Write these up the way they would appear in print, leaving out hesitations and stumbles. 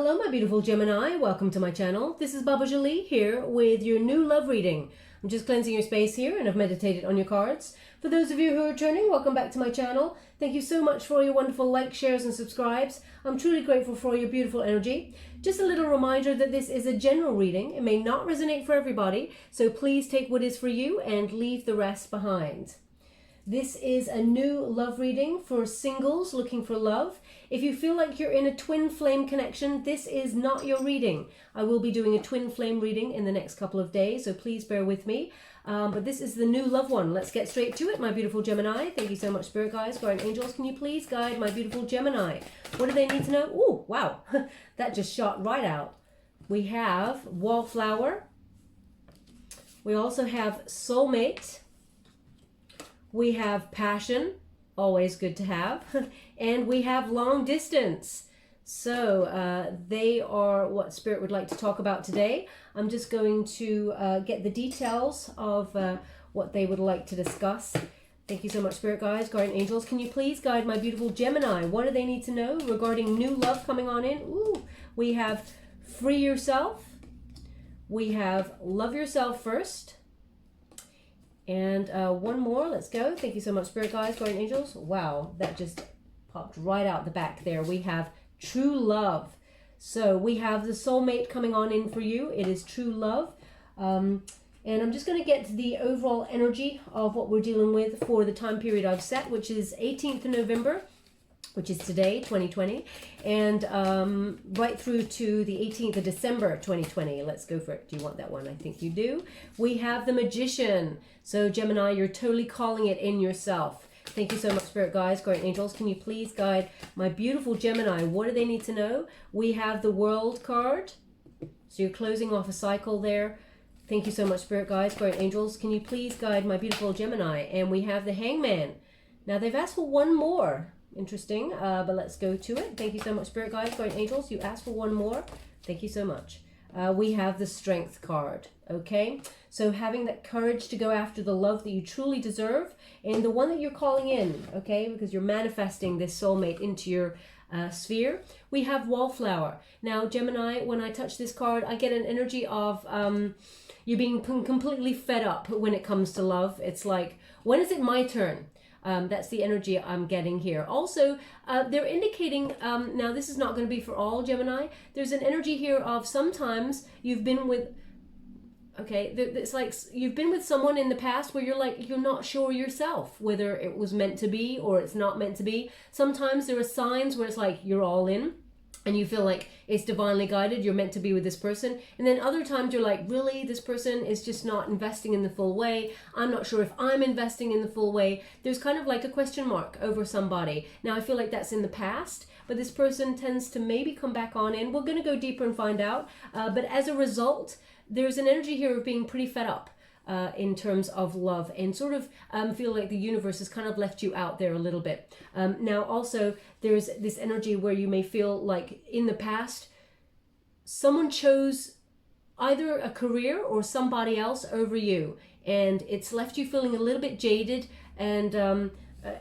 Hello my beautiful Gemini, welcome to my channel. This is Baba Jolie here with your new love reading. I'm just cleansing your space here and I've meditated on your cards. For those of you who are returning, welcome back to my channel. Thank you so much for all your wonderful likes, shares and subscribes. I'm truly grateful for all your beautiful energy. Just a little reminder that this is a general reading. It may not resonate for everybody, so please take what is for you and leave the rest behind. This is a new love reading for singles looking for love. If you feel like you're in a twin flame connection, this is not your reading. I will be doing a twin flame reading in the next couple of days, so please bear with me. But this is the new love one. Let's get straight to it, my beautiful Gemini. Thank you so much, Spirit Guides, Guardian Angels. Can you please guide my beautiful Gemini? What do they need to know? Oh, wow. That just shot right out. We have Wallflower. We also have Soulmate. We have Passion, always good to have, and we have Long Distance. So they are what Spirit would like to talk about today. I'm just going to get the details of what they would like to discuss. Thank you so much, Spirit Guides, Guardian Angels. Can you please guide my beautiful Gemini? What do they need to know regarding new love coming on in? Ooh, we have Free Yourself. We have Love Yourself First. And one more, let's go. Thank you so much, Spirit Guides, Guardian Angels. Wow, that just popped right out the back there. We have True Love. So we have the soulmate coming on in for you. It is true love. And I'm just going to get the overall energy of what we're dealing with for the time period I've set, which is 18th of November, which is today, 2020, and right through to the 18th of December, 2020. Let's go for it. Do you want that one? I think you do. We have the Magician. So Gemini, you're totally calling it in yourself. Thank you so much, Spirit Guides, Guardian Angels. Can you please guide my beautiful Gemini? What do they need to know? We have the World card. So you're closing off a cycle there. Thank you so much, Spirit Guides, Guardian Angels. Can you please guide my beautiful Gemini? And we have the Hangman. Now they've asked for one more. Interesting, but let's go to it. Thank you so much, Spirit Guides, Guardian Angels. You asked for one more. Thank you so much. We have the Strength card, okay? So having that courage to go after the love that you truly deserve and the one that you're calling in, okay? Because you're manifesting this soulmate into your sphere. We have Wallflower. Now, Gemini, when I touch this card, I get an energy of you being completely fed up when it comes to love. It's like, when is it my turn? That's the energy I'm getting here. Also, they're indicating, now this is not going to be for all Gemini, there's an energy here of sometimes you've been with, okay, it's like you've been with someone in the past where you're not sure yourself whether it was meant to be or it's not meant to be. Sometimes there are signs where it's like you're all in and you feel like it's divinely guided, you're meant to be with this person. And then other times you're like, really, this person is just not investing in the full way. I'm not sure if I'm investing in the full way. There's kind of like a question mark over somebody. Now I feel like that's in the past, but this person tends to maybe come back on in. We're going to go deeper and find out. But as a result, there's an energy here of being pretty fed up. In terms of love and sort of feel like the universe has kind of left you out there a little bit. Now also there's this energy where you may feel like in the past someone chose either a career or somebody else over you and it's left you feeling a little bit jaded and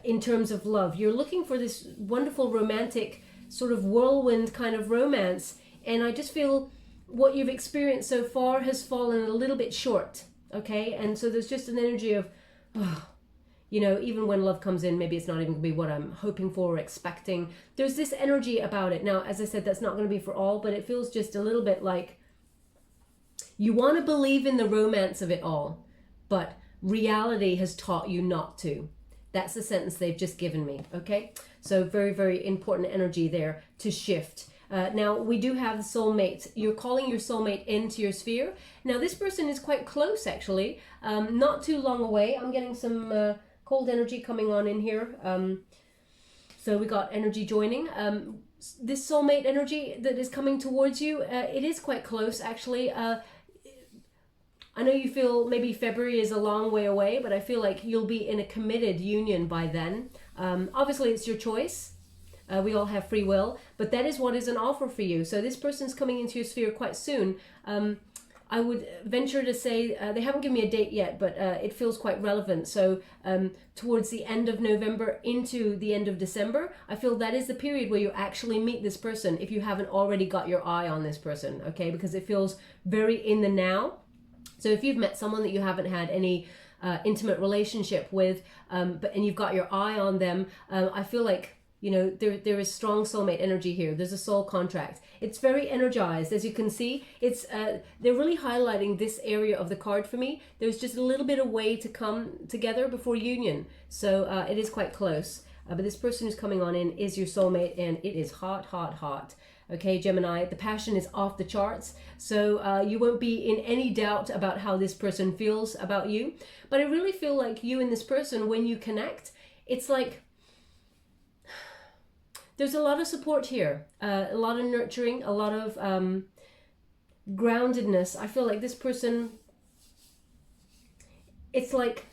in terms of love. You're looking for this wonderful romantic sort of whirlwind kind of romance and I just feel what you've experienced so far has fallen a little bit short. Okay, and so there's just an energy of, oh, you know, even when love comes in, maybe it's not even going to be what I'm hoping for or expecting. There's this energy about it. Now, as I said, that's not going to be for all, but it feels just a little bit like you want to believe in the romance of it all, but reality has taught you not to. That's the sentence they've just given me, okay? So very, very important energy there to shift. Now, we do have the soulmate. You're calling your soulmate into your sphere. Now, this person is quite close, actually. Not too long away. I'm getting some cold energy coming on in here. So we got energy joining. This soulmate energy that is coming towards you, it is quite close, actually. I know you feel maybe February is a long way away, but I feel like you'll be in a committed union by then. Obviously, it's your choice. We all have free will, but that is what is an offer for you. So this person's coming into your sphere quite soon. I would venture to say, they haven't given me a date yet, but it feels quite relevant. So towards the end of November into the end of December, I feel that is the period where you actually meet this person if you haven't already got your eye on this person, okay? Because it feels very in the now. So if you've met someone that you haven't had any intimate relationship with, and you've got your eye on them, I feel like, you know, there is strong soulmate energy here. There's a soul contract. It's very energized, as you can see. It's they're really highlighting this area of the card for me. There's just a little bit of way to come together before union. So it is quite close. But this person who's coming on in is your soulmate, and it is hot, hot, hot. Okay, Gemini, the passion is off the charts. So you won't be in any doubt about how this person feels about you. But I really feel like you and this person, when you connect, it's like there's a lot of support here, a lot of nurturing, a lot of groundedness. I feel like this person, it's like,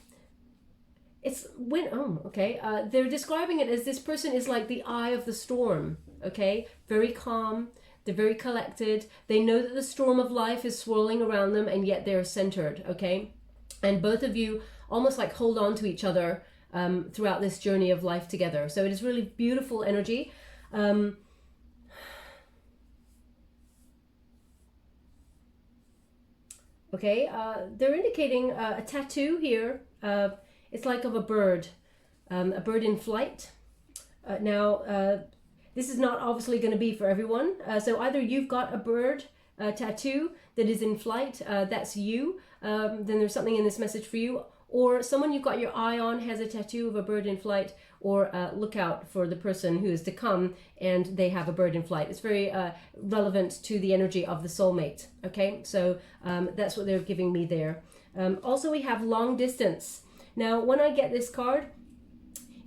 they're describing it as this person is like the eye of the storm, okay? Very calm, they're very collected. They know that the storm of life is swirling around them, and yet they're centered, okay? And both of you almost like hold on to each other throughout this journey of life together. So it is really beautiful energy. They're indicating a tattoo here. It's like of a bird in flight. This is not obviously going to be for everyone. So either you've got a bird tattoo that is in flight, that's you, then there's something in this message for you, or someone you've got your eye on has a tattoo of a bird in flight, or look out for the person who is to come and they have a bird in flight. It's very relevant to the energy of the soulmate, okay? So that's what they're giving me there. Also, we have long distance. Now, when I get this card,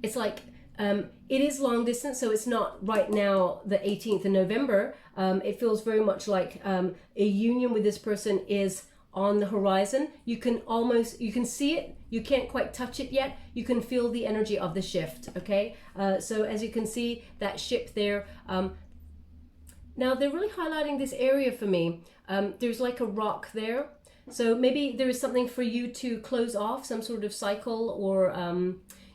it's like, it is long distance, so it's not right now the 18th of November. It feels very much like a union with this person is on the horizon. You can see it, you can't quite touch it yet. You can feel the energy of the shift, okay? So as you can see, that ship there. Now they're really highlighting this area for me. There's like a rock there. So maybe there is something for you to close off, some sort of cycle, or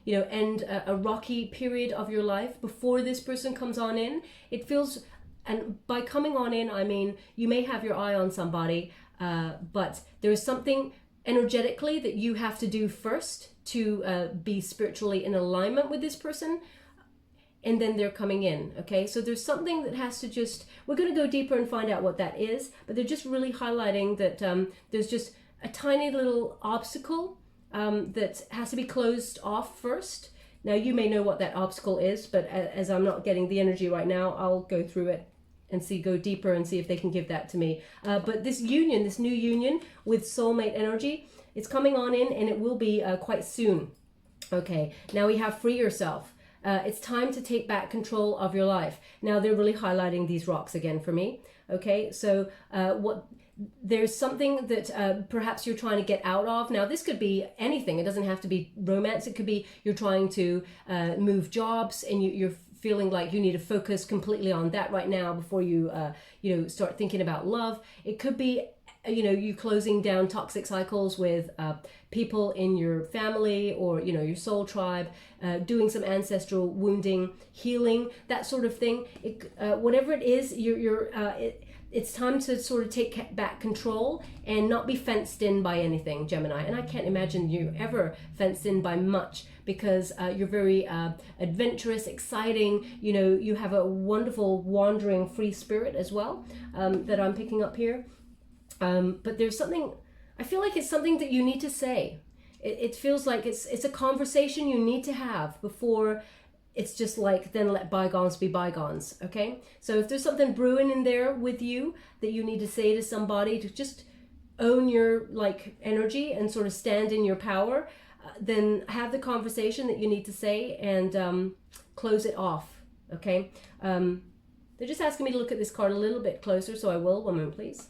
end a rocky period of your life before this person comes on in. It feels, and by coming on in, I mean, you may have your eye on somebody, but there is something energetically that you have to do first to be spiritually in alignment with this person, and then they're coming in, okay? So there's something that has to just, we're going to go deeper and find out what that is, but they're just really highlighting that there's just a tiny little obstacle that has to be closed off first. Now, you may know what that obstacle is, but as I'm not getting the energy right now, I'll go through it and go deeper and see if they can give that to me. But this union, this new union with soulmate energy, it's coming on in, and it will be quite soon. Okay, now we have free yourself. It's time to take back control of your life. Now they're really highlighting these rocks again for me. Okay, so there's something that perhaps you're trying to get out of. Now this could be anything. It doesn't have to be romance. It could be you're trying to move jobs, and you're feeling like you need to focus completely on that right now before you start thinking about love. It could be you closing down toxic cycles with people in your family, or your soul tribe, doing some ancestral wounding, healing, that sort of thing. Whatever it is, it's time to sort of take back control and not be fenced in by anything, Gemini. And I can't imagine you ever fenced in by much, because you're very adventurous, exciting. You have a wonderful wandering free spirit as well, that I'm picking up here. But there's something, I feel like it's something that you need to say. It feels like it's a conversation you need to have before it's just like, then let bygones be bygones, okay? So if there's something brewing in there with you that you need to say to somebody to just own your energy and sort of stand in your power, then have the conversation that you need to say and close it off, okay? They're just asking me to look at this card a little bit closer, so I will. One moment, please.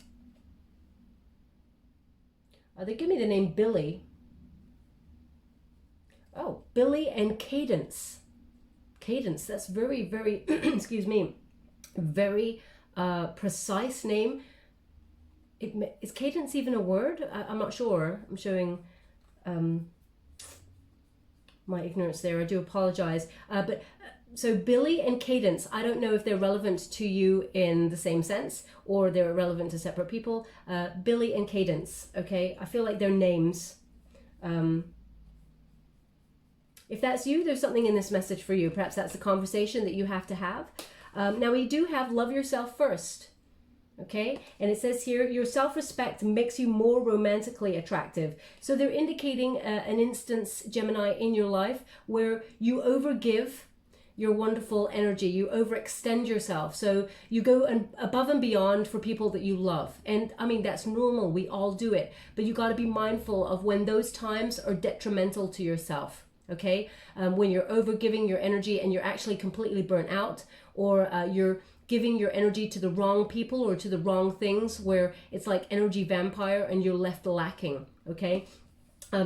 They give me the name Billy. Oh, Billy and Cadence. Cadence, that's very, very, excuse me, very precise name. Is cadence even a word? I'm not sure. I'm showing my ignorance there. I do apologize. So Billy and cadence, I don't know if they're relevant to you in the same sense or they're relevant to separate people. Billy and cadence, okay? I feel like they're names. If that's you, there's something in this message for you. Perhaps that's the conversation that you have to have. Now we do have love yourself first. Okay, and it says here, your self-respect makes you more romantically attractive. So they're indicating an instance, Gemini, in your life where you overgive your wonderful energy, you overextend yourself. So you go above and beyond for people that you love. And I mean, that's normal, we all do it. But you got to be mindful of when those times are detrimental to yourself. Okay, when you're overgiving your energy and you're actually completely burnt out, or you're giving your energy to the wrong people or to the wrong things, where it's like energy vampire and you're left lacking, okay?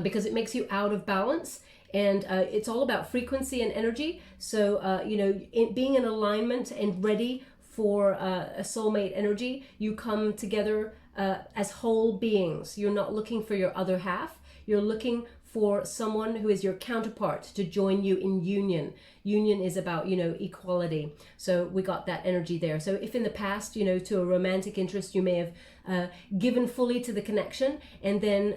Because it makes you out of balance, and it's all about frequency and energy. So, you know, being in alignment and ready for a soulmate energy, you come together as whole beings. You're not looking for your other half. You're looking for someone who is your counterpart to join you in union. Union is about, you know, equality. So we got that energy there. So if in the past, you know, to a romantic interest, you may have given fully to the connection, and then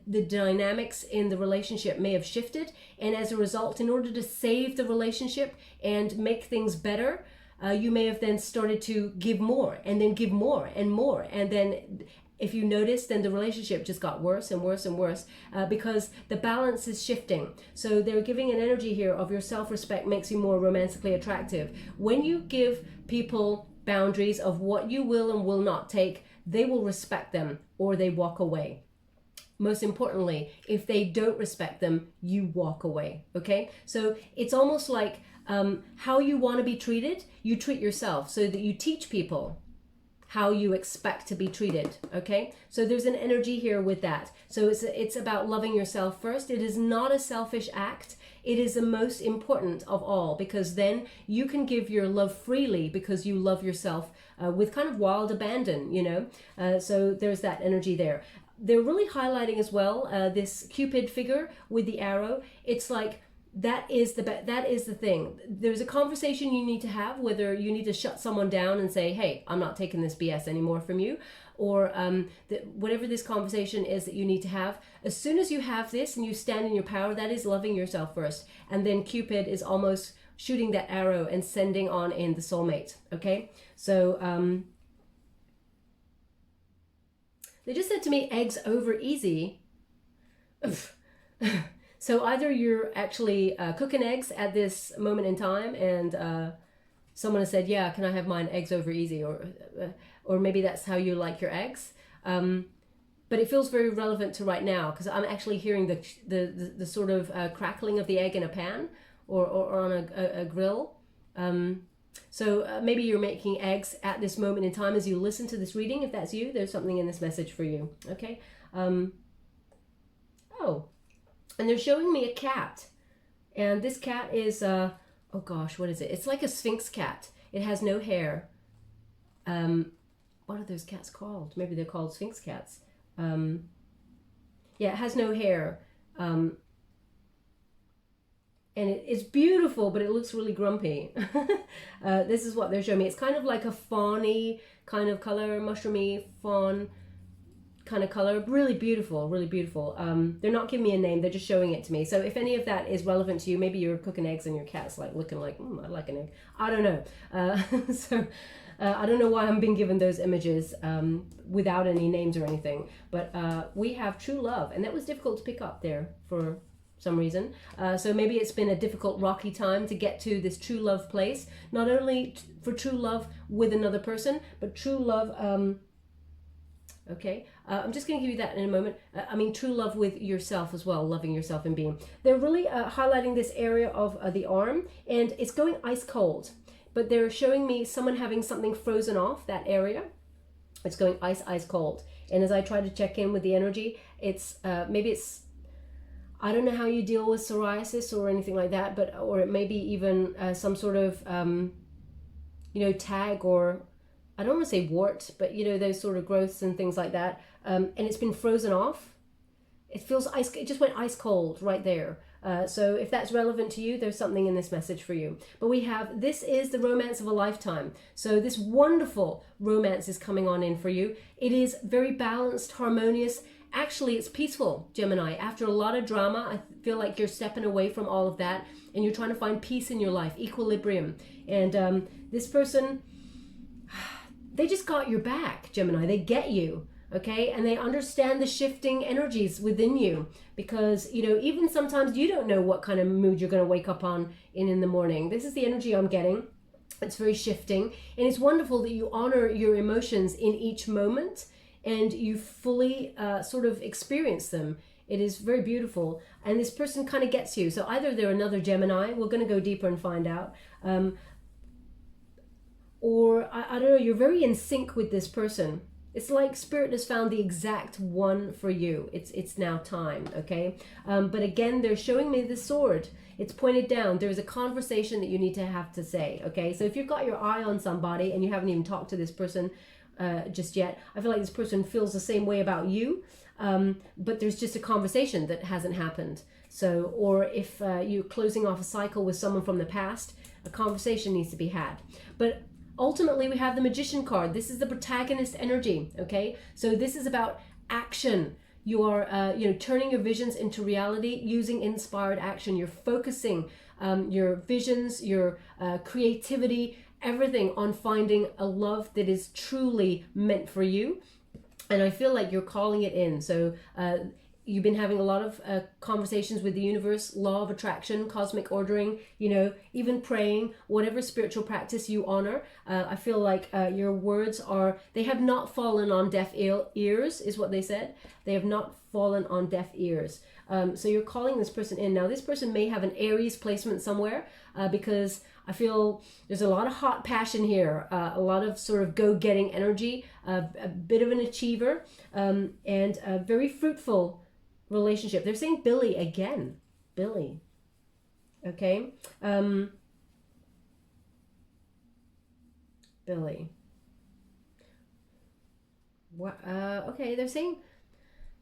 the dynamics in the relationship may have shifted. And as a result, in order to save the relationship and make things better, you may have then started to give more and then give more and more. And then if you notice, then the relationship just got worse and worse and worse because the balance is shifting. So they're giving an energy here of your self-respect makes you more romantically attractive. When you give people boundaries of what you will and will not take, they will respect them or they walk away. Most importantly, if they don't respect them, you walk away, okay? So it's almost like how you want to be treated, you treat yourself, so that you teach people how you expect to be treated, okay? So there's an energy here with that. So it's about loving yourself first. It is not a selfish act. It is the most important of all, because then you can give your love freely because you love yourself with kind of wild abandon, you know? So there's that energy there. They're really highlighting as well this Cupid figure with the arrow. It's like, that is the thing. There's a conversation you need to have, whether you need to shut someone down and say, hey, I'm not taking this BS anymore from you, or whatever this conversation is that you need to have. As soon as you have this and you stand in your power, that is loving yourself first. And then Cupid is almost shooting that arrow and sending on in the soulmate, okay? So they just said to me, eggs over easy. So either you're actually cooking eggs at this moment in time, and someone has said, yeah, can I have mine eggs over easy? Or maybe that's how you like your eggs. But it feels very relevant to right now, because I'm actually hearing the sort of crackling of the egg in a pan or on a grill. So maybe you're making eggs at this moment in time as you listen to this reading. If that's you, there's something in this message for you, okay? And they're showing me a cat, and this cat is oh gosh, what is it? It's like a Sphinx cat. It has no hair. What are those cats called? Maybe they're called Sphinx cats. Yeah, it has no hair, and it's beautiful, but it looks really grumpy. This is what they're showing me. It's kind of like a fawny kind of color, mushroomy fawn kind of color. Really beautiful, really beautiful. They're not giving me a name, they're just showing it to me. So if any of that is relevant to you, maybe you're cooking eggs and your cat's like looking like, I like an egg. I don't know. I don't know why I'm being given those images without any names or anything, but we have true love, and that was difficult to pick up there for some reason. So maybe it's been a difficult, rocky time to get to this true love place, not only for true love with another person, but true love okay, I'm just going to give you that in a moment. I mean, true love with yourself as well, loving yourself and being. They're really highlighting this area of the arm, and it's going ice cold. But they're showing me someone having something frozen off that area. It's going ice cold. And as I try to check in with the energy, it's maybe it's, I don't know how you deal with psoriasis or anything like that, but or it may be even some sort of, you know, tag or I don't want to say wart, but you know, those sort of growths and things like that. And it's been frozen off. It feels ice, it just went ice cold right there. So if that's relevant to you, there's something in this message for you. But we have, this is the romance of a lifetime. So this wonderful romance is coming on in for you. It is very balanced, harmonious. Actually, it's peaceful, Gemini. After a lot of drama, I feel like you're stepping away from all of that and you're trying to find peace in your life, equilibrium. And this person, they just got your back, Gemini. They get you. Okay, and they understand the shifting energies within you, because, you know, even sometimes you don't know what kind of mood you're going to wake up on in the morning. This is the energy I'm getting. It's very shifting, and it's wonderful that you honor your emotions in each moment and you fully sort of experience them. It is very beautiful, and this person kind of gets you. So either they're another Gemini, we're going to go deeper and find out, or I don't know, you're very in sync with this person. It's like Spirit has found the exact one for you. It's now time, okay? But again, they're showing me the sword. It's pointed down. There's a conversation that you need to have to say, okay? So if you've got your eye on somebody and you haven't even talked to this person just yet, I feel like this person feels the same way about you, but there's just a conversation that hasn't happened. So, or if you're closing off a cycle with someone from the past, a conversation needs to be had. But ultimately, we have the Magician card. This is the protagonist energy, okay? So this is about action. You are, you know, turning your visions into reality using inspired action. You're focusing your visions, your creativity, everything on finding a love that is truly meant for you. And I feel like you're calling it in. So you've been having a lot of conversations with the universe, law of attraction, cosmic ordering, you know, even praying, whatever spiritual practice you honor. I feel like your words are, they have not fallen on deaf ears, is what they said. They have not fallen on deaf ears. So you're calling this person in. Now, this person may have an Aries placement somewhere because I feel there's a lot of hot passion here, a lot of sort of go-getting energy, a bit of an achiever, and a very fruitful relationship. They're saying Billy again. Billy. Okay. Billy. What? Okay, they're saying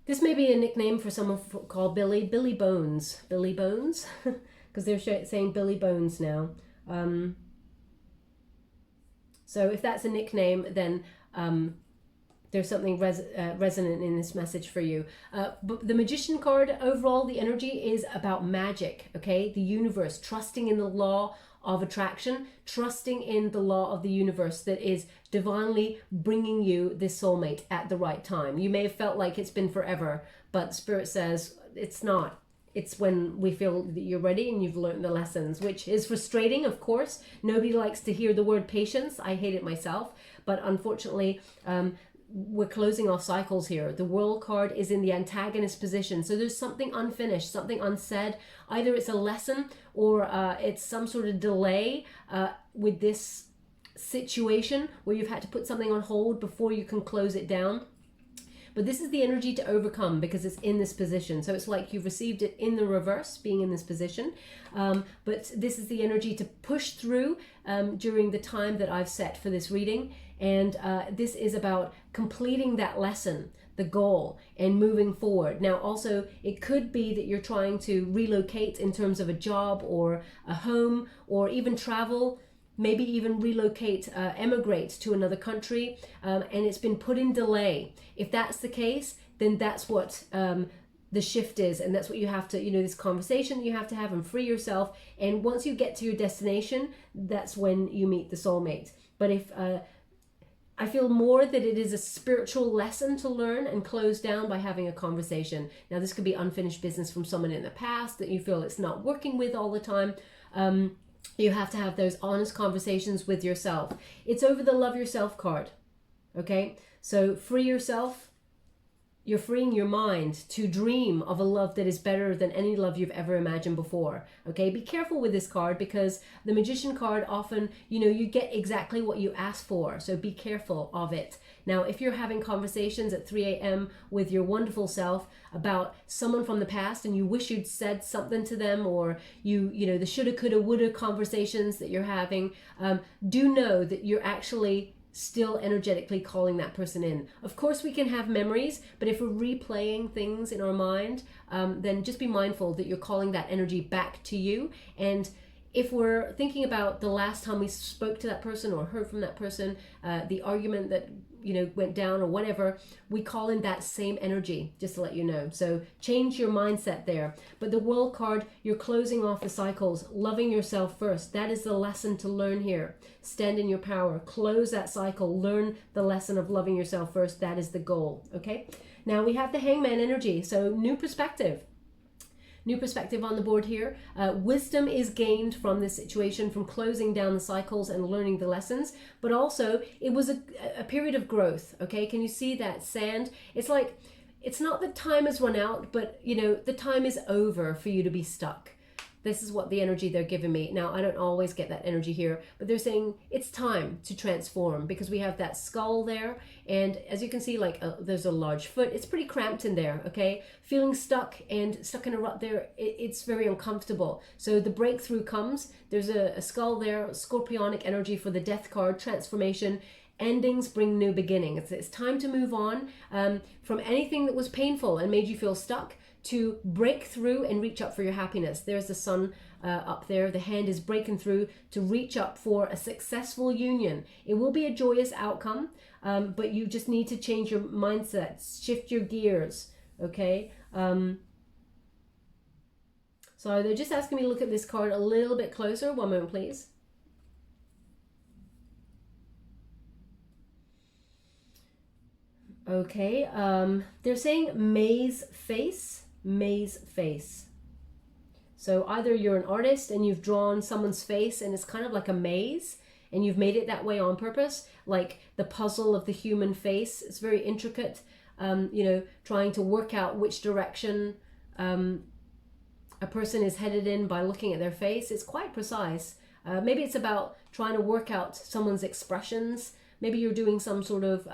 this may be a nickname for someone called Billy. Billy Bones. Billy Bones? Because they're saying Billy Bones now. So if that's a nickname, then there's something resonant in this message for you. But the Magician card, overall, the energy is about magic, okay? The universe, trusting in the law of attraction, trusting in the law of the universe that is divinely bringing you this soulmate at the right time. You may have felt like it's been forever, but Spirit says it's not. It's when we feel that you're ready and you've learned the lessons, which is frustrating, of course. Nobody likes to hear the word patience. I hate it myself. But unfortunately, we're closing off cycles here. The World card is in the antagonist position. So there's something unfinished, something unsaid. Either it's a lesson or it's some sort of delay with this situation where you've had to put something on hold before you can close it down. But this is the energy to overcome because it's in this position. So it's like you've received it in the reverse, being in this position. But this is the energy to push through during the time that I've set for this reading. And this is about completing that lesson, the goal, and moving forward. Now, also, it could be that you're trying to relocate in terms of a job or a home or even travel, maybe even relocate, emigrate to another country, and it's been put in delay. If that's the case, then that's what the shift is, and that's what you have to, you know, this conversation you have to have and free yourself. And once you get to your destination, that's when you meet the soulmate. But if I feel more that it is a spiritual lesson to learn and close down by having a conversation. Now, this could be unfinished business from someone in the past that you feel it's not working with all the time. You have to have those honest conversations with yourself. It's over the love yourself card. Okay, so free yourself. You're freeing your mind to dream of a love that is better than any love you've ever imagined before. Okay, be careful with this card because the Magician card often, you know, you get exactly what you ask for. So be careful of it. Now, if you're having conversations at 3 a.m. with your wonderful self about someone from the past and you wish you'd said something to them, or you know, the shoulda, coulda, woulda conversations that you're having, do know that you're actually still energetically calling that person in. Of course, we can have memories, but if we're replaying things in our mind, then just be mindful that you're calling that energy back to you. And if we're thinking about the last time we spoke to that person or heard from that person, the argument that went down or whatever, we call in that same energy, just to let you know. So change your mindset there. But the World card, you're closing off the cycles, loving yourself first. That is the lesson to learn here. Stand in your power, close that cycle, learn the lesson of loving yourself first. That is the goal. Okay, now we have the Hangman energy, so new perspective. New perspective on the board here. Wisdom is gained from this situation, from closing down the cycles and learning the lessons, but also it was a period of growth. Okay, can you see that sand? It's like, it's not that time has run out, but the time is over for you to be stuck. This is what the energy they're giving me. Now, I don't always get that energy here, but they're saying it's time to transform, because we have that skull there. And as you can see, like there's a large foot. It's pretty cramped in there, okay? Feeling stuck and stuck in a rut there, it's very uncomfortable. So the breakthrough comes. There's a skull there, scorpionic energy for the death card, transformation. Endings bring new beginnings. It's time to move on from anything that was painful and made you feel stuck, to break through and reach up for your happiness. There's the sun up there. The hand is breaking through to reach up for a successful union. It will be a joyous outcome, but you just need to change your mindset, shift your gears, okay? So they're just asking me to look at this card a little bit closer. One moment, please. Okay, they're saying maze face. Maze face. So either you're an artist and you've drawn someone's face and it's kind of like a maze and you've made it that way on purpose, like the puzzle of the human face. It's very intricate, trying to work out which direction a person is headed in by looking at their face. It's quite precise. Maybe it's about trying to work out someone's expressions. Maybe you're doing some sort of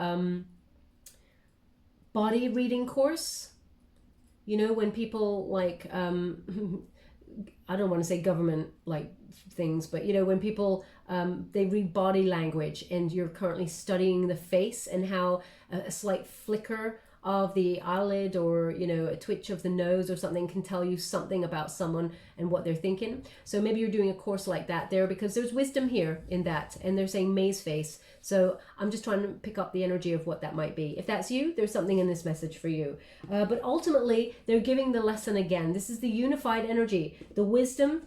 body reading course. When people like, I don't want to say government like things, but when people, they read body language, and you're currently studying the face and how a slight flicker of the eyelid or, a twitch of the nose or something can tell you something about someone and what they're thinking. So maybe you're doing a course like that there, because there's wisdom here in that. And they're saying maze face. So I'm just trying to pick up the energy of what that might be. If that's you, there's something in this message for you. But ultimately, they're giving the lesson again. This is the unified energy. The wisdom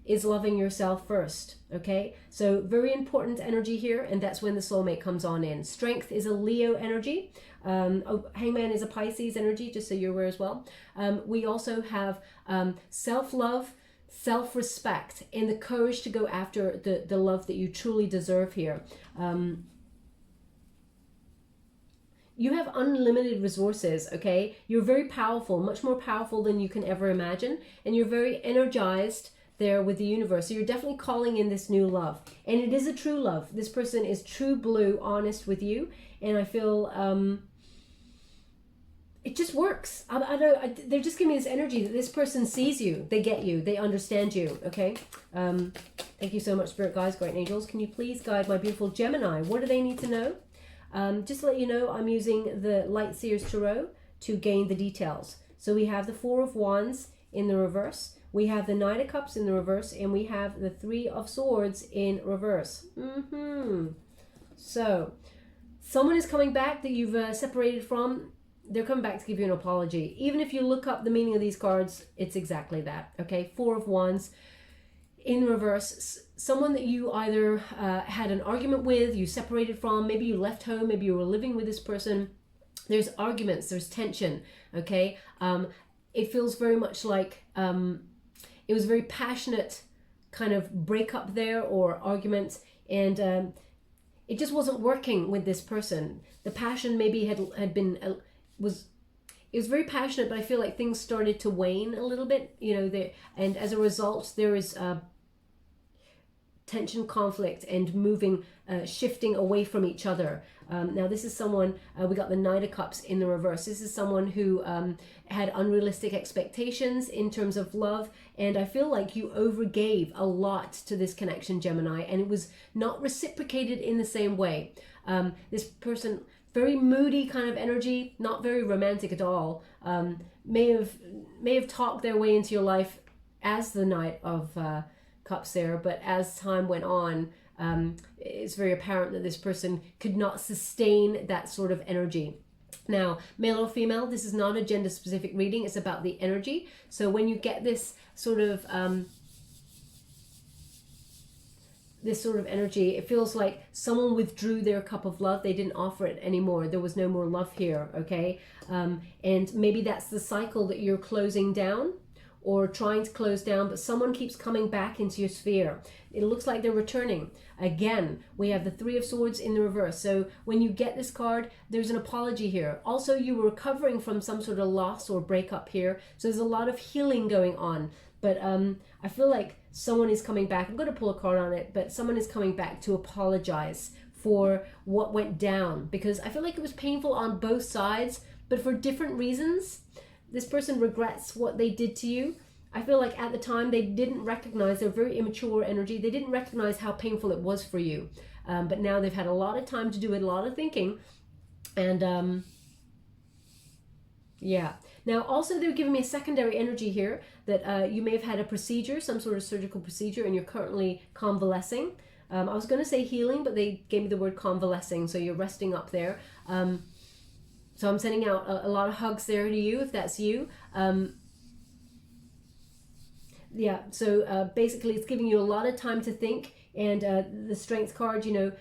is loving yourself first, okay? So very important energy here, and that's when the soulmate comes on in. Strength is a Leo energy. Hangman is a Pisces energy, just so you're aware as well. We also have self-love, self-respect, and the courage to go after the love that you truly deserve here. You have unlimited resources, okay? You're very powerful, much more powerful than you can ever imagine, and you're very energized there with the universe. So you're definitely calling in this new love, and it is a true love. This person is true blue, honest with you, and I feel it just works. They're just giving me this energy that this person sees you, they get you, they understand you, okay? Thank you so much, Spirit Guides, Great Angels. Can you please guide my beautiful Gemini? What do they need to know? Just to let you know, I'm using the Light Seers Tarot to gain the details. So we have the Four of Wands in the reverse, we have the Knight of Cups in the reverse, and we have the Three of Swords in reverse. So someone is coming back that you've separated from. They're coming back to give you an apology. Even if you look up the meaning of these cards, it's exactly that, okay? Four of Wands in reverse. Someone that you either had an argument with, you separated from, maybe you left home, maybe you were living with this person. There's arguments, there's tension, okay? It feels very much like it was a very passionate kind of breakup there, or argument, and it just wasn't working with this person. The passion maybe had been it was very passionate, but I feel like things started to wane a little bit, and as a result, there is tension, conflict, and moving, shifting away from each other. Now this is someone, we got the Knight of Cups in the reverse. This is someone who had unrealistic expectations in terms of love, and I feel like you overgave a lot to this connection, Gemini, and it was not reciprocated in the same way. This person, very moody kind of energy, not very romantic at all, may have talked their way into your life as the Knight of Cups there, but as time went on, it's very apparent that this person could not sustain that sort of energy. Now, male or female, this is not a gender specific reading, it's about the energy. So when you get this sort of energy, it feels like someone withdrew their cup of love. They didn't offer it anymore. There was no more love here, okay? And maybe that's the cycle that you're closing down or trying to close down, but someone keeps coming back into your sphere. It looks like they're returning. Again, we have the Three of Swords in the reverse. So when you get this card, there's an apology here. Also, you were recovering from some sort of loss or breakup here. So there's a lot of healing going on. But I feel like someone is coming back. I'm going to pull a card on it, but someone is coming back to apologize for what went down, because I feel like it was painful on both sides, but for different reasons. This person regrets what they did to you. I feel like at the time they didn't recognize, they're very immature energy. They didn't recognize how painful it was for you. But now they've had a lot of time to do it, a lot of thinking. And yeah. Now also they're giving me a secondary energy here that you may have had a procedure, some sort of surgical procedure, and you're currently convalescing. I was going to say healing, but they gave me the word convalescing. So you're resting up there. So I'm sending out a lot of hugs there to you, if that's you. Yeah, so basically it's giving you a lot of time to think, and the Strength card, you know,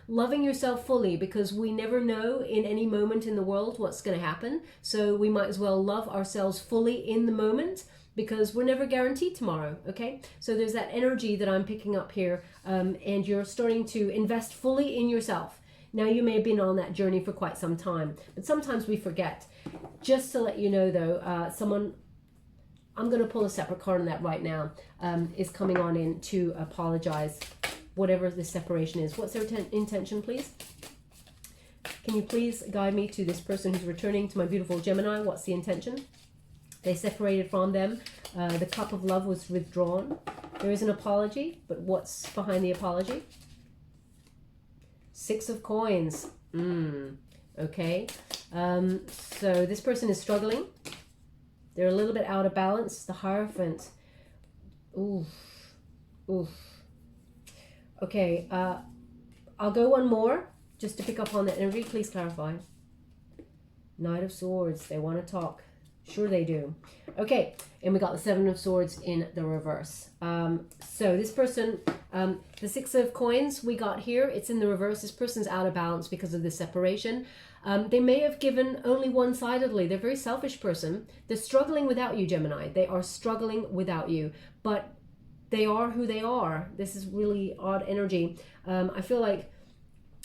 loving yourself fully, because we never know in any moment in the world what's going to happen. So we might as well love ourselves fully in the moment, because we're never guaranteed tomorrow, okay? So there's that energy that I'm picking up here, and you're starting to invest fully in yourself. Now, you may have been on that journey for quite some time, but sometimes we forget. Just to let you know, though, someone, I'm going to pull a separate card on that right now, is coming on in to apologize, whatever the separation is. What's their intention, please? Can you please guide me to this person who's returning to my beautiful Gemini? What's the intention? They separated from them. The cup of love was withdrawn. There is an apology, but what's behind the apology? Six of Coins. Okay. So this person is struggling. They're a little bit out of balance. The Hierophant. Oof. Oof. Okay. I'll go one more just to pick up on that energy. Please clarify. Knight of Swords. They want to talk. Sure they do. Okay, and we got the Seven of Swords in the reverse. So this person, the Six of Coins we got here, it's in the reverse. This person's out of balance because of the separation. They may have given only one-sidedly. They're a very selfish person. They're struggling without you, Gemini. They are struggling without you, but they are who they are. This is really odd energy. I feel like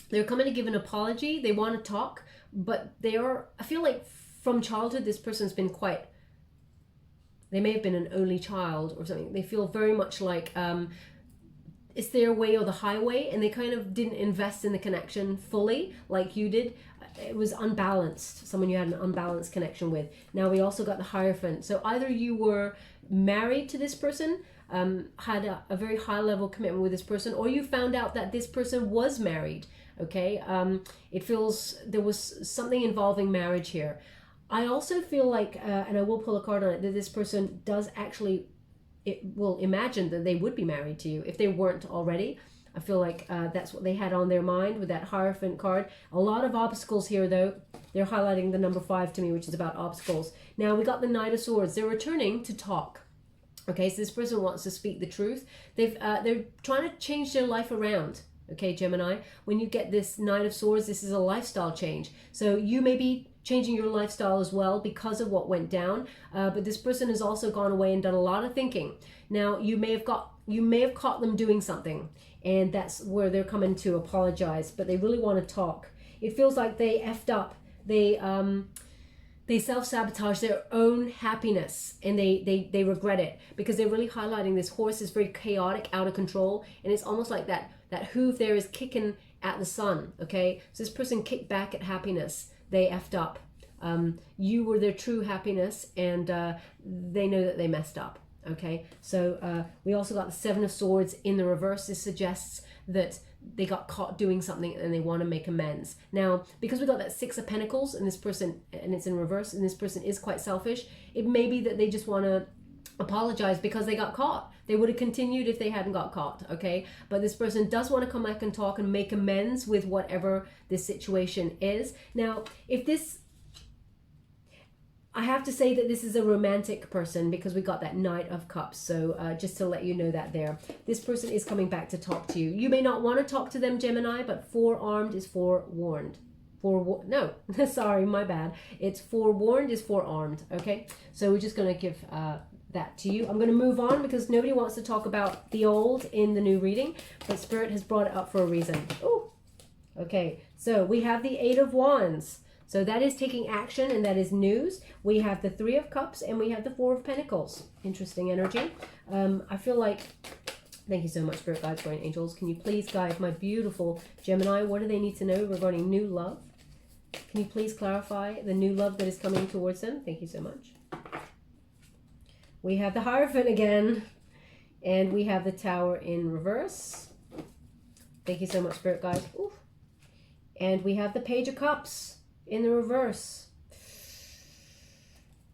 they're coming to give an apology. They want to talk, but they are, I feel like from childhood, this person's been quite, they may have been an only child or something. They feel very much like it's their way or the highway, and they kind of didn't invest in the connection fully like you did. It was unbalanced, someone you had an unbalanced connection with. Now we also got the Hierophant. So either you were married to this person, had a very high level commitment with this person, or you found out that this person was married, okay? It feels there was something involving marriage here. I also feel like, and I will pull a card on it, that this person does actually, it will imagine that they would be married to you if they weren't already. I feel like that's what they had on their mind with that Hierophant card. A lot of obstacles here, though. They're highlighting the number 5 to me, which is about obstacles. Now, we got the Knight of Swords. They're returning to talk. Okay, so this person wants to speak the truth. They're trying to change their life around. Okay, Gemini, when you get this Knight of Swords, this is a lifestyle change. So you may be changing your lifestyle as well because of what went down. But this person has also gone away and done a lot of thinking. Now, you may have caught them doing something, and that's where they're coming to apologize, but they really want to talk. It feels like they effed up. They they self-sabotage their own happiness, and they regret it, because they're really highlighting this horse is very chaotic, out of control, and it's almost like that hoof there is kicking at the sun. Okay, so this person kicked back at happiness. They effed up. You were their true happiness, and they know that they messed up. Okay, so we also got the Seven of Swords in the reverse. This suggests that they got caught doing something and they want to make amends. Now, because we got that Six of Pentacles and this person, and it's in reverse, and this person is quite selfish, it may be that they just want to apologize because they got caught. They would have continued if they hadn't got caught, okay? But this person does want to come back and talk and make amends with whatever this situation is. Now, if this, I have to say that this is a romantic person, because we got that Knight of Cups. So just to let you know that there. This person is coming back to talk to you. You may not want to talk to them, Gemini, but forearmed is forewarned. No, sorry, my bad. It's forewarned is forearmed, okay? So we're just going to give that to you. I'm going to move on because nobody wants to talk about the old in the new reading, but Spirit has brought it up for a reason. Oh, okay. So we have the Eight of Wands. So that is taking action, and that is news. We have the Three of Cups, and we have the Four of Pentacles. Interesting energy. I feel like, thank you so much, Spirit Guides, Guardian Angels. Can you please guide my beautiful Gemini? What do they need to know regarding new love? Can you please clarify the new love that is coming towards them? Thank you so much. We have the Hierophant again, and we have the Tower in reverse. Thank you so much, Spirit Guide. Ooh. And we have the Page of Cups in the reverse.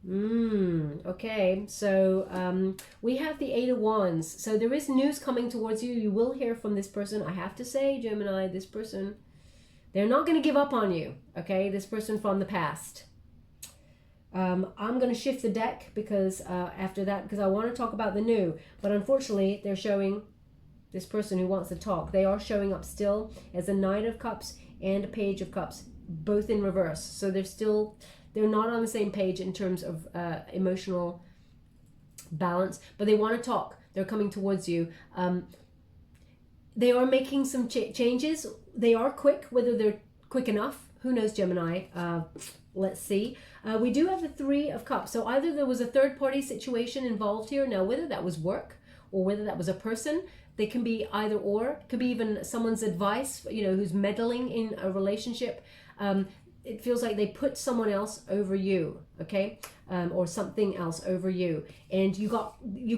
Okay, so we have the Eight of Wands. So there is news coming towards you. You will hear from this person. I have to say, Gemini, this person, they're not going to give up on you. Okay, this person from the past. I'm going to shift the deck because after that, because I want to talk about the new. But unfortunately, they're showing this person who wants to talk. They are showing up still as a Knight of Cups and a Page of Cups, both in reverse. So they're not on the same page in terms of emotional balance, but they want to talk. They're coming towards you. They are making some changes. They are quick. Whether they're quick enough, who knows, Gemini? Let's see. We do have the Three of Cups. So either there was a third-party situation involved here. Now, whether that was work or whether that was a person, they can be either or. It could be even someone's advice, you know, who's meddling in a relationship. It feels like they put someone else over you, okay? Or something else over you. And you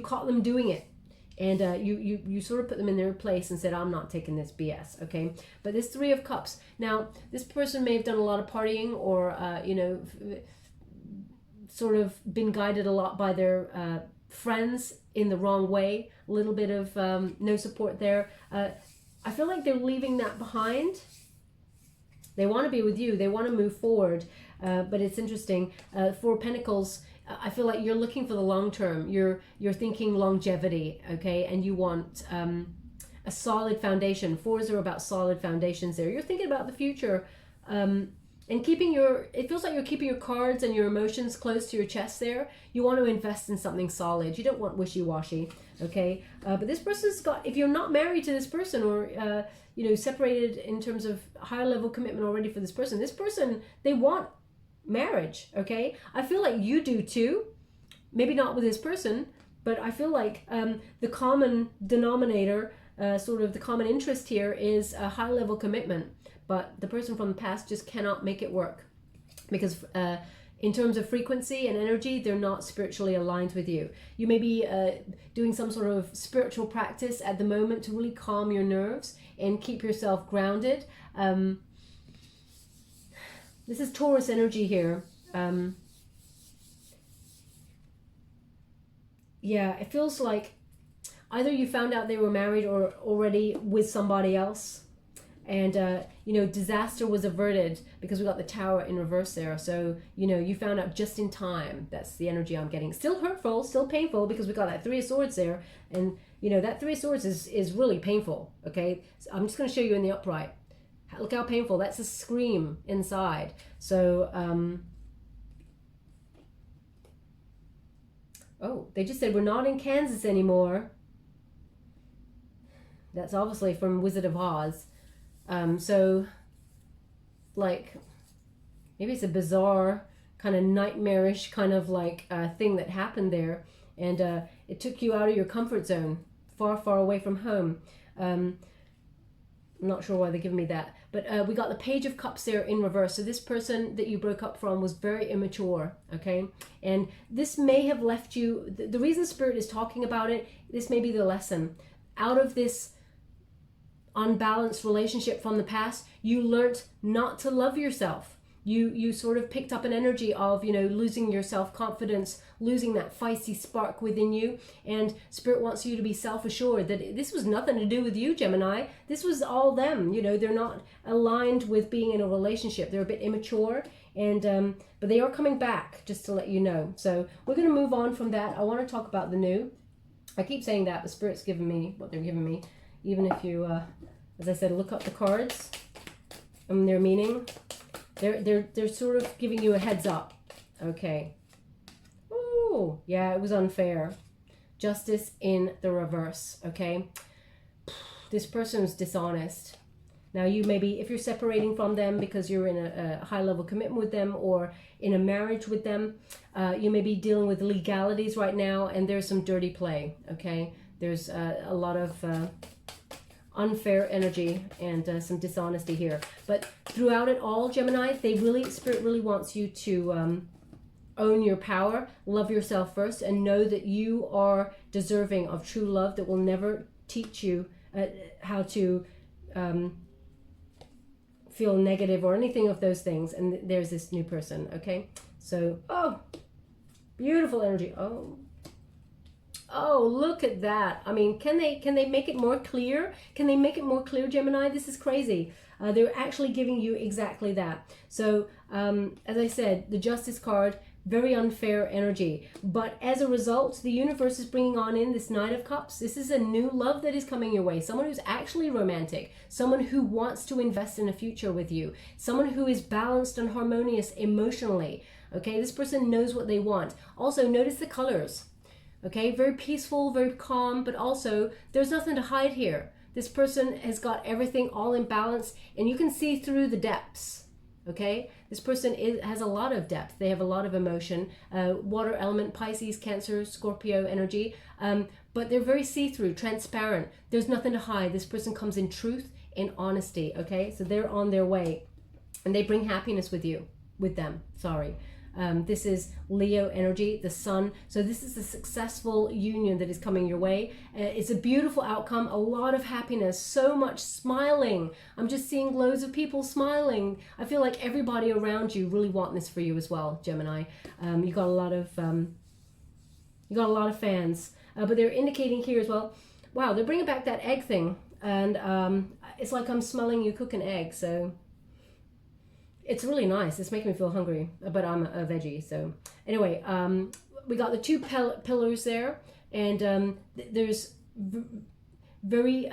caught them doing it. And you sort of put them in their place and said, I'm not taking this BS, okay? But this Three of Cups. Now, this person may have done a lot of partying or, you know, sort of been guided a lot by their friends in the wrong way. A little bit of no support there. I feel like they're leaving that behind. They want to be with you. They want to move forward. But it's interesting. Four of Pentacles, I feel like you're looking for the long term. You're thinking longevity, okay? And you want a solid foundation. Fours are about solid foundations there. You're thinking about the future. And keeping it feels like you're keeping your cards and your emotions close to your chest there. You want to invest in something solid. You don't want wishy-washy, okay? But this person's got, if you're not married to this person or, you know, separated in terms of higher level commitment already for this person, they want marriage, okay? I feel like you do too. Maybe not with this person, but I feel like the common denominator, sort of the common interest here is a high level commitment. But the person from the past just cannot make it work because in terms of frequency and energy, they're not spiritually aligned with you. You may be doing some sort of spiritual practice at the moment to really calm your nerves and keep yourself grounded. This is Taurus energy here. Yeah, it feels like either you found out they were married or already with somebody else. And, you know, disaster was averted because we got the Tower in reverse there. So, you know, you found out just in time. That's the energy I'm getting. Still hurtful, still painful because we got that Three of Swords there. And, you know, that Three of Swords is really painful, okay? So I'm just going to show you in the upright. Look how painful. That's a scream inside. So, oh, they just said we're not in Kansas anymore. That's obviously from Wizard of Oz. So, like, maybe it's a bizarre kind of nightmarish kind of like thing that happened there. And it took you out of your comfort zone, far, far away from home. I'm not sure why they're giving me that. But we got the Page of Cups there in reverse. So this person that you broke up from was very immature, okay? And this may have left you, the reason Spirit is talking about it, this may be the lesson. Out of this unbalanced relationship from the past, you learnt not to love yourself. You sort of picked up an energy of, you know, losing your self-confidence, losing that feisty spark within you. And Spirit wants you to be self-assured that this was nothing to do with you, Gemini. This was all them. You know, they're not aligned with being in a relationship. They're a bit immature, and but they are coming back, just to let you know. So we're going to move on from that. I want to talk about the new. I keep saying that, but Spirit's giving me what they're giving me. Even if you, as I said, look up the cards and their meaning. They're sort of giving you a heads up. Okay. Oh, yeah, it was unfair. Justice in the reverse, okay? This person was dishonest. Now you maybe, if you're separating from them because you're in a high level commitment with them or in a marriage with them, you may be dealing with legalities right now, and there's some dirty play, okay? There's a lot of unfair energy and some dishonesty here. But throughout it all, Gemini, Spirit really wants you to own your power, love yourself first, and know that you are deserving of true love that will never teach you how to feel negative or anything of those things. And there's this new person, okay? So, oh, beautiful energy. Oh, look at that. I mean, can they make it more clear? Can they make it more clear, Gemini? This is crazy. They're actually giving you exactly that. So, as I said, the Justice card, very unfair energy. But as a result, the universe is bringing on in this Knight of Cups. This is a new love that is coming your way. Someone who's actually romantic. Someone who wants to invest in a future with you. Someone who is balanced and harmonious emotionally. Okay, this person knows what they want. Also, notice the colors. Okay, very peaceful, very calm, but also there's nothing to hide here. This person has got everything all in balance, and you can see through the depths. Okay, this person has a lot of depth. They have a lot of emotion. Water element, Pisces, Cancer, Scorpio energy, but they're very see-through, transparent. There's nothing to hide. This person comes in truth and honesty. Okay, so they're on their way, and they bring happiness with them. Sorry. This is Leo energy, the sun. So this is a successful union that is coming your way. It's a beautiful outcome, a lot of happiness, so much smiling. I'm just seeing loads of people smiling. I feel like everybody around you really want this for you as well, Gemini. You got a lot of fans, but they're indicating here as well. Wow, they're bringing back that egg thing, and it's like I'm smelling you cook an egg. So. It's really nice. It's making me feel hungry, but I'm a veggie. So anyway, we got the two pillars there, and there's very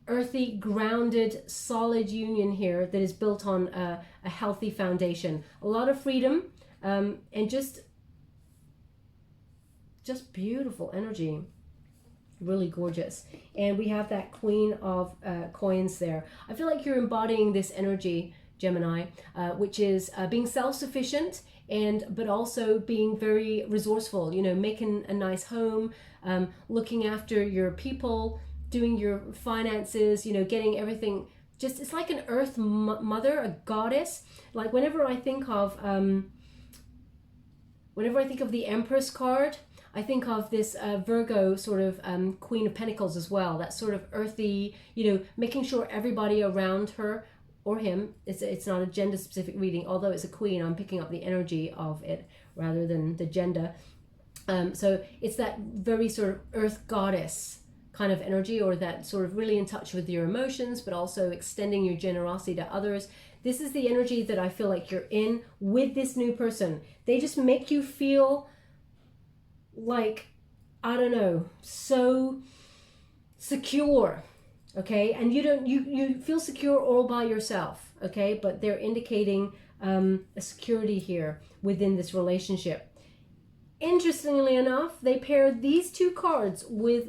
earthy, grounded, solid union here that is built on a healthy foundation. A lot of freedom, and just beautiful energy. Really gorgeous. And we have that Queen of Coins there. I feel like you're embodying this energy, Gemini, which is being self-sufficient but also being very resourceful, you know, making a nice home, looking after your people, doing your finances, you know, getting everything. Just, it's like an earth mother, a goddess. Like whenever I think of the Empress card, I think of this Virgo sort of Queen of Pentacles as well. That sort of earthy, you know, making sure everybody around her or him, it's not a gender specific reading, although it's a queen, I'm picking up the energy of it rather than the gender. So it's that very sort of earth goddess kind of energy, or that sort of really in touch with your emotions, but also extending your generosity to others. This is the energy that I feel like you're in with this new person. They just make you feel like, I don't know, so secure. Okay, and you feel secure all by yourself, okay, but they're indicating a security here within this relationship. Interestingly enough, they pair these two cards with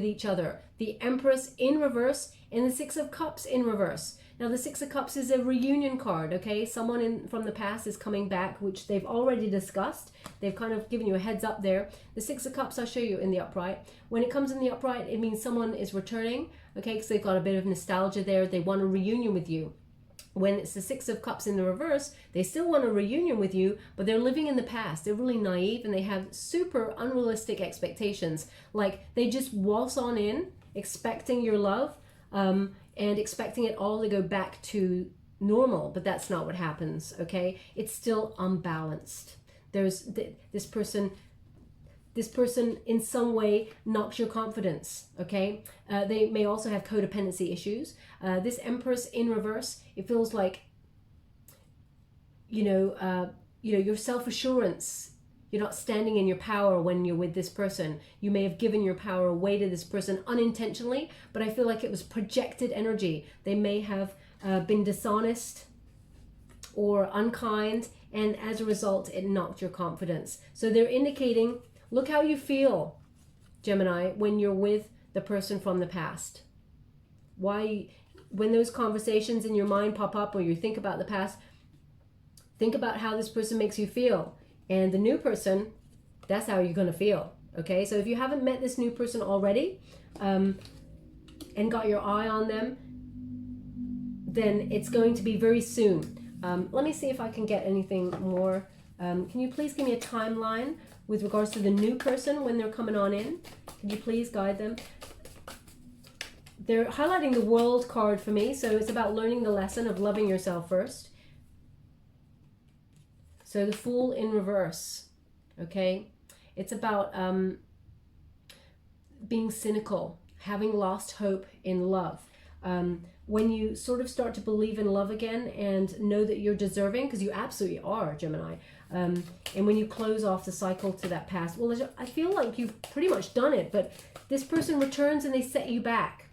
each other. The Empress in reverse and the Six of Cups in reverse. Now the Six of Cups is a reunion card, okay? Someone from the past is coming back, which they've already discussed. They've kind of given you a heads up there. The Six of Cups, I'll show you in the upright. When it comes in the upright, it means someone is returning, okay? Because they've got a bit of nostalgia there. They want a reunion with you. When it's the Six of Cups in the reverse, they still want a reunion with you, but they're living in the past. They're really naive and they have super unrealistic expectations. Like they just waltz on in, expecting your love, and expecting it all to go back to normal, but that's not what happens, okay? It's still unbalanced. There's this person in some way knocks your confidence, okay? They may also have codependency issues. This Empress in reverse, it feels like, your self-assurance, you're not standing in your power when you're with this person. You may have given your power away to this person unintentionally, but I feel like it was projected energy. They may have been dishonest or unkind, and as a result, it knocked your confidence. So they're indicating, look how you feel, Gemini, when you're with the person from the past. Why, when those conversations in your mind pop up or you think about the past, think about how this person makes you feel. And the new person, that's how you're going to feel, okay? So if you haven't met this new person already and got your eye on them, then it's going to be very soon. Let me see if I can get anything more. Can you please give me a timeline with regards to the new person when they're coming on in? Can you please guide them? They're highlighting the World card for me, so it's about learning the lesson of loving yourself first. So the Fool in reverse, okay? It's about being cynical, having lost hope in love. When you sort of start to believe in love again and know that you're deserving, because you absolutely are, Gemini, and when you close off the cycle to that past, well, I feel like you've pretty much done it, but this person returns and they set you back.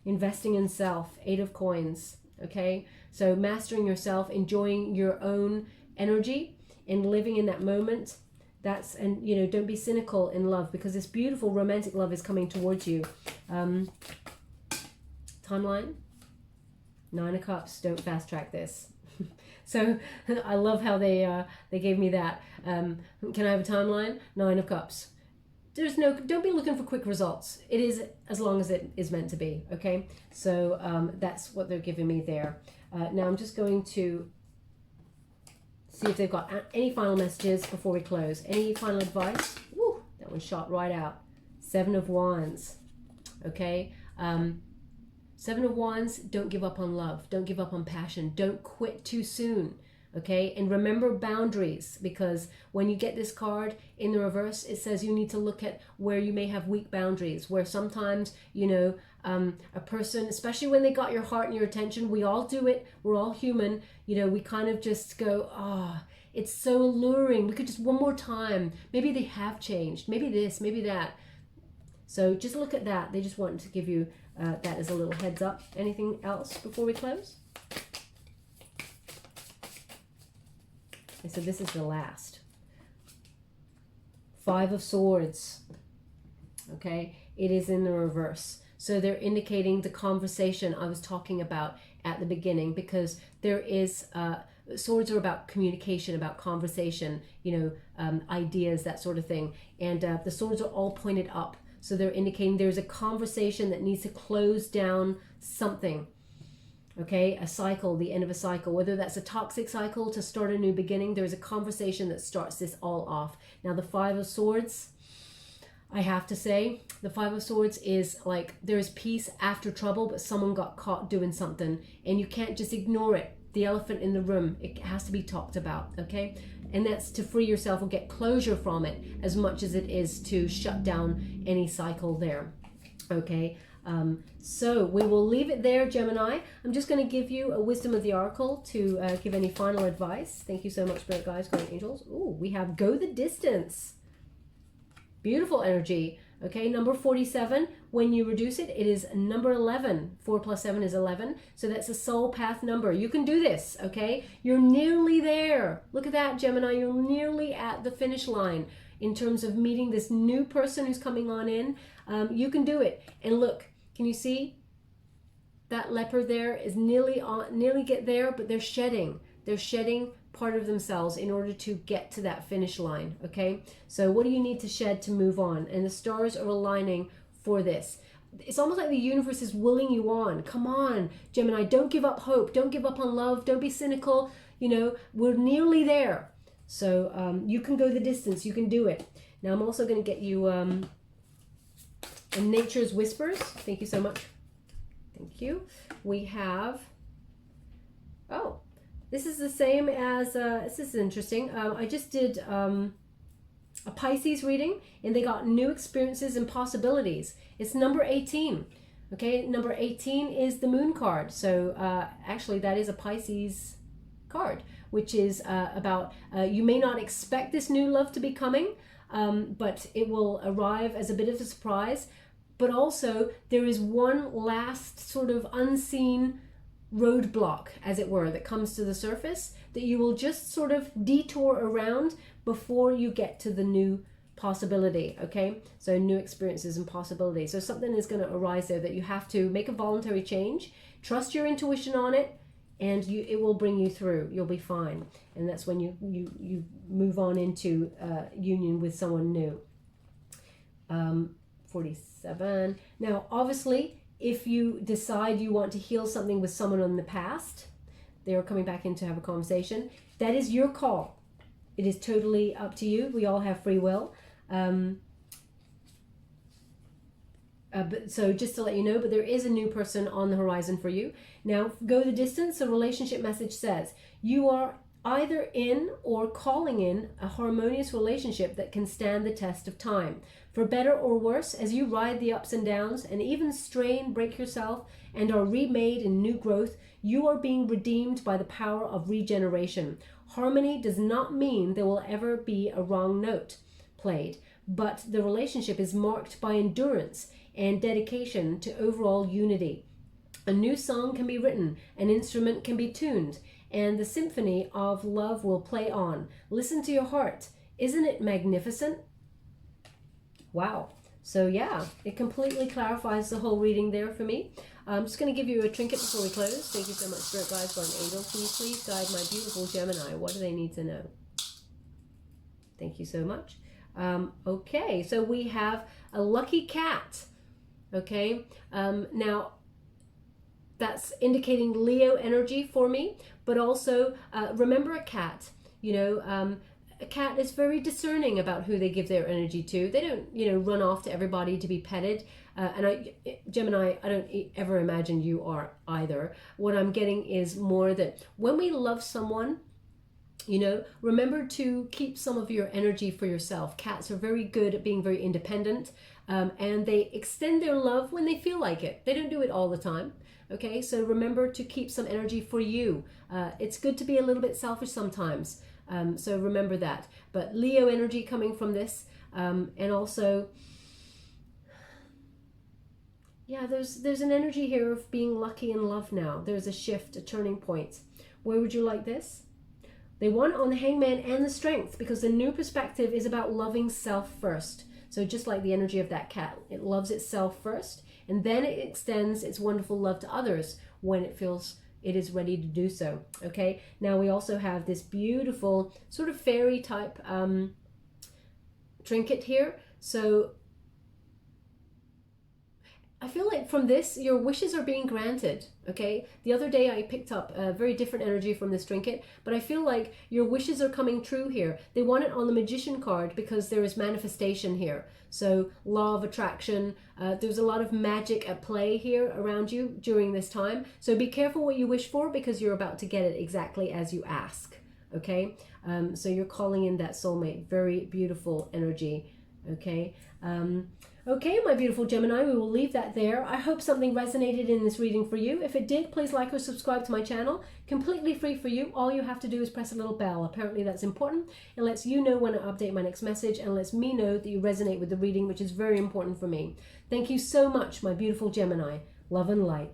Investing in self, Eight of Coins, okay? So mastering yourself, enjoying your own energy and living in that moment. And don't be cynical in love, because this beautiful romantic love is coming towards you. Timeline, Nine of Cups. Don't fast track this. So I love how they gave me that. Can I have a timeline? Nine of Cups. Don't be looking for quick results. It is as long as it is meant to be, okay? So that's what they're giving me there. Now I'm just going to see if they've got any final messages before we close. Any final advice? Woo, that one shot right out. Seven of Wands, okay? Seven of Wands, don't give up on love. Don't give up on passion. Don't quit too soon, okay? And remember boundaries, because when you get this card in the reverse, it says you need to look at where you may have weak boundaries, where sometimes, a person, especially when they got your heart and your attention, we all do it. We're all human. We kind of just go, it's so alluring. We could just one more time. Maybe they have changed. Maybe this, maybe that. So just look at that. They just wanted to give you that as a little heads up. Anything else before we close? Okay, so this is the last. Five of Swords. Okay, it is in the reverse. So they're indicating the conversation I was talking about at the beginning, because there is, swords are about communication, about conversation, ideas, that sort of thing. And the swords are all pointed up. So they're indicating there's a conversation that needs to close down something, okay? A cycle, the end of a cycle, whether that's a toxic cycle to start a new beginning. There's a conversation that starts this all off. Now the Five of Swords, I have to say, the Five of Swords is like there's peace after trouble, but someone got caught doing something and you can't just ignore it. The elephant in the room, it has to be talked about, okay? And that's to free yourself or get closure from it as much as it is to shut down any cycle there, okay? So we will leave it there, Gemini. I'm just going to give you a wisdom of the oracle to give any final advice. Thank you so much, Spirit Guides, Guardian Angels. Ooh, we have Go the Distance. Beautiful energy. Okay, number 47, when you reduce it, it is number 11. 4 plus 7 is 11. So that's a soul path number. You can do this, okay? You're nearly there. Look at that, Gemini. You're nearly at the finish line in terms of meeting this new person who's coming on in. You can do it. And look, can you see? that leopard there is nearly get there, but they're shedding. They're shedding part of themselves in order to get to that finish line, okay? So what do you need to shed to move on? And the stars are aligning for this. It's almost like the universe is willing you on. Come on, Gemini, don't give up hope. Don't give up on love. Don't be cynical. You know, we're nearly there. So you can go the distance. You can do it. Now I'm also going to get you in Nature's Whispers. Thank you so much. Thank you. We have, oh, this is the same as, this is interesting. I just did a Pisces reading, and they got new experiences and possibilities. It's number 18. Okay, number 18 is the moon card. So actually that is a Pisces card, which is about you may not expect this new love to be coming, but it will arrive as a bit of a surprise. But also there is one last sort of unseen roadblock, as it were, that comes to the surface that you will just sort of detour around before you get to the new possibility. Okay, so new experiences and possibilities. So something is going to arise there that you have to make a voluntary change, trust your intuition on it, and it will bring you through. You'll be fine. And that's when you move on into union with someone new. 47. Now obviously, if you decide you want to heal something with someone in the past, they are coming back in to have a conversation, that is your call. It is totally up to you. We all have free will. But so just to let you know, but there is a new person on the horizon for you. Now, go the distance. The relationship message says you are either in or calling in a harmonious relationship that can stand the test of time. For better or worse, as you ride the ups and downs and even strain, break yourself, and are remade in new growth, you are being redeemed by the power of regeneration. Harmony does not mean there will ever be a wrong note played, but the relationship is marked by endurance and dedication to overall unity. A new song can be written, an instrument can be tuned, and the symphony of love will play on. Listen to your heart. Isn't it magnificent? Wow. So yeah, it completely clarifies the whole reading there for me. I'm just going to give you a trinket before we close. Thank you so much, Spirit Guides, Guardian Angels. Can you please guide my beautiful Gemini? What do they need to know? Thank you so much. Okay, so we have a lucky cat. Okay, now that's indicating Leo energy for me, but also remember a cat. You know, a cat is very discerning about who they give their energy to. They don't, you know, run off to everybody to be petted. And Gemini, I don't ever imagine you are either. What I'm getting is more that when we love someone, you know, remember to keep some of your energy for yourself. Cats are very good at being very independent, and they extend their love when they feel like it. They don't do it all the time. Okay, so remember to keep some energy for you. It's good to be a little bit selfish sometimes. So remember that. But Leo energy coming from this, and also, yeah, there's an energy here of being lucky in love now. There's a shift, a turning point. Where would you like this? They want it on the Hangman and the Strength, because the new perspective is about loving self first. So just like the energy of that cat, it loves itself first, and then it extends its wonderful love to others when it feels it is ready to do so. Okay, now we also have this beautiful sort of fairy type trinket here. So I feel like from this, your wishes are being granted, okay? The other day I picked up a very different energy from this trinket, but I feel like your wishes are coming true here. They want it on the Magician card because there is manifestation here. So law of attraction, there's a lot of magic at play here around you during this time. So be careful what you wish for, because you're about to get it exactly as you ask, okay? So you're calling in that soulmate, very beautiful energy, okay? Okay, my beautiful Gemini, we will leave that there. I hope something resonated in this reading for you. If it did, please like or subscribe to my channel. Completely free for you. All you have to do is press a little bell. Apparently that's important. It lets you know when I update my next message, and lets me know that you resonate with the reading, which is very important for me. Thank you so much, my beautiful Gemini. Love and light.